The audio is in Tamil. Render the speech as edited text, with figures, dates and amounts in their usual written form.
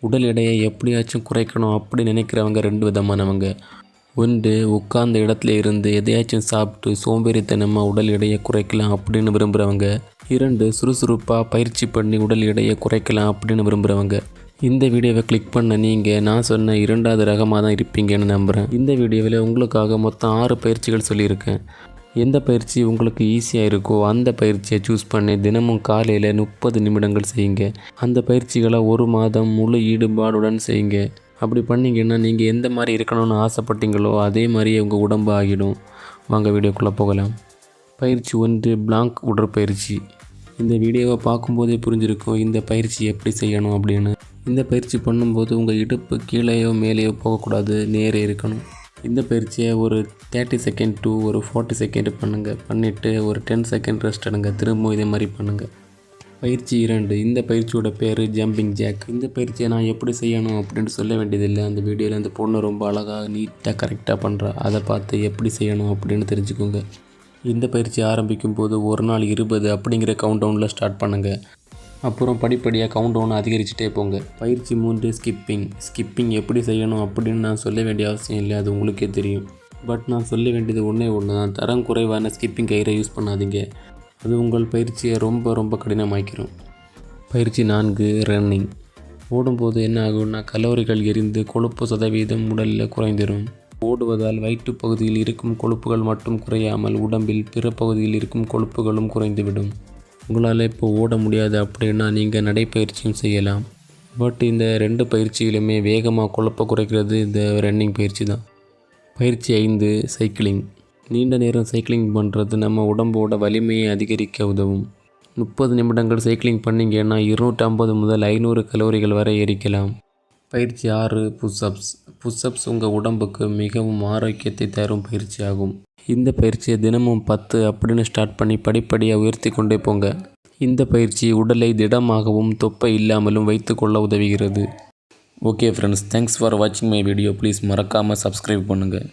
உடல் எடையை எப்படியாச்சும் குறைக்கணும் அப்படி நினைக்கிறவங்க 2 விதமானவங்க. ஒன்று, உட்கார்ந்த இடத்துல இருந்து எதையாச்சும் சாப்பிட்டு சோம்பேறித்தனமாக உடல் எடையை குறைக்கலாம் அப்படின்னு விரும்புகிறவங்க. 2, சுறுசுறுப்பாக பயிற்சி பண்ணி உடல் எடையை குறைக்கலாம் அப்படின்னு விரும்புகிறவங்க. இந்த வீடியோவை கிளிக் பண்ண நீங்கள் நான் சொன்ன 2வது ரகமாக தான் இருப்பீங்கன்னு நம்புகிறேன். இந்த வீடியோவில் உங்களுக்காக மொத்தம் 6 பயிற்சிகள் சொல்லியிருக்கேன். எந்த பயிற்சி உங்களுக்கு ஈஸியாக இருக்கோ அந்த பயிற்சியை சூஸ் பண்ணி தினமும் காலையில் 30 நிமிடங்கள் செய்யுங்க. அந்த பயிற்சிகளை 1 மாதம் முழு ஈடுபாடுடன் செய்யுங்க. அப்படி பண்ணிங்கன்னா நீங்கள் எந்த மாதிரி இருக்கணும்னு ஆசைப்பட்டீங்களோ அதே மாதிரியே உங்கள் உடம்பு ஆகிடும். வாங்க வீடியோக்குள்ளே போகலாம். பயிற்சி 1, பிளாங்க் உடற்பயிற்சி. இந்த வீடியோவை பார்க்கும்போதே புரிஞ்சிருக்கும் இந்த பயிற்சி எப்படி செய்யணும் அப்படின்னு. இந்த பயிற்சி பண்ணும்போது உங்கள் இடுப்பு கீழேயோ மேலேயோ போகக்கூடாது, நேரே இருக்கணும். இந்த பயிற்சியை ஒரு 30 செகண்ட் டு ஒரு 40 செகண்ட் பண்ணுங்கள். பண்ணிவிட்டு ஒரு 10 செகண்ட் ரெஸ்ட் எடுங்க. திரும்பவும் இதே மாதிரி பண்ணுங்கள். பயிற்சி 2, இந்த பயிற்சியோட பேர் ஜம்பிங் ஜாக். இந்த பயிற்சியை நான் எப்படி செய்யணும் அப்படின்னு சொல்ல வேண்டியதில்லை. அந்த வீடியோவில் அந்த பொண்ணு ரொம்ப அழகாக நீட்டாக கரெக்டாக பண்ணுறா. அதை பார்த்து எப்படி செய்யணும் அப்படின்னு தெரிஞ்சுக்கோங்க. இந்த பயிற்சி ஆரம்பிக்கும் போது 1 நாள் 20 அப்படிங்கிற கவுண்ட் டவுனில் ஸ்டார்ட் பண்ணுங்கள். அப்புறம் படிப்படியாக கவுண்ட் டவுன் அதிகரிச்சுட்டே போங்க. பயிற்சி 3, ஸ்கிப்பிங். ஸ்கிப்பிங் எப்படி செய்யணும் அப்படின்னு நான் சொல்ல வேண்டிய அவசியம் இல்லை, அது உங்களுக்கே தெரியும். பட் நான் சொல்ல வேண்டியது ஒன்றே தான், தரம் குறைவான ஸ்கிப்பிங் கயிறை யூஸ் பண்ணாதீங்க. அது உங்கள் பயிற்சியை ரொம்ப கடினமாக்கிடும். பயிற்சி 4, ரன்னிங். ஓடும்போது என்ன ஆகும்னா கலோரிகள் எரிந்து கொழுப்பு சதவீதம் உடலில் குறைந்துடும். ஓடுவதால் வயிற்று பகுதியில் இருக்கும் கொழுப்புகள் மட்டும் குறையாமல் உடம்பில் பிற பகுதியில் இருக்கும் கொழுப்புகளும் குறைந்துவிடும். உங்களால் இப்போ ஓட முடியாது அப்படின்னா நீங்கள் நடைப்பயிற்சியும் செய்யலாம். பட் இந்த 2 பயிற்சிகளுமே வேகமாக கொழுப்பை குறைக்கிறது இந்த ரன்னிங் பயிற்சி தான். பயிற்சி 5, சைக்கிளிங். நீண்ட நேரம் சைக்கிளிங் பண்ணுறது நம்ம உடம்போட வலிமையை அதிகரிக்க உதவும். 30 நிமிடங்கள் சைக்கிளிங் பண்ணிங்கன்னா 250 முதல் 500 கலோரிகள் வரை எரிக்கலாம். பயிற்சி 6, புஷ்அப்ஸ். புஷ்அப்ஸ் உங்கள் உடம்புக்கு மிகவும் ஆரோக்கியத்தை தரும் பயிற்சி ஆகும். இந்த பயிற்சியை தினமும் 10 அப்படின்னு ஸ்டார்ட் பண்ணி படிப்படியாக உயர்த்தி கொண்டே போங்க. இந்த பயிற்சி உடலை திடமாகவும் தொப்பை இல்லாமலும் வைத்துக்கொள்ள உதவுகிறது. ஓகே ஃப்ரெண்ட்ஸ், தேங்க்ஸ் ஃபார் வாட்சிங் மை வீடியோ. ப்ளீஸ் மறக்காமல் சப்ஸ்கிரைப் பண்ணுங்கள்.